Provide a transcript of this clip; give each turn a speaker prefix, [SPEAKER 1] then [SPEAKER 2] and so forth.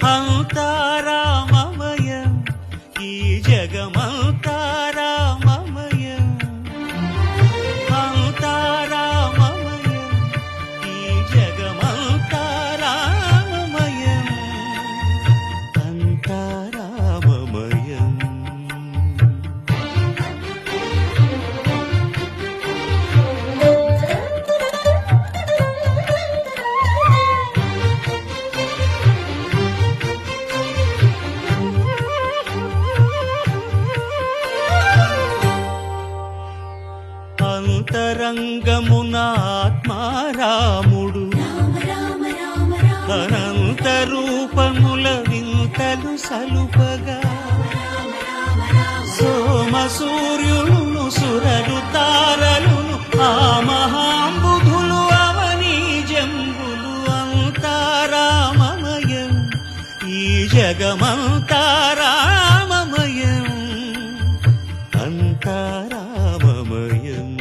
[SPEAKER 1] అంతా రామమయం ఈ జగమంతా రామమయం అంతా రామమయం ఈ జగమంతా రామమయం అంతా రామమయం. అంతరంగమున ఆత్మారాముడు అనంత రూపముల వింతలు సలుపగా సోమ సూర్యులను సురలు తారలును ఆ మహాంబుధులు అవనీ జంబులు అంతా రామమయం ఈ జగమంతా రామమయం అంతా రామమయం.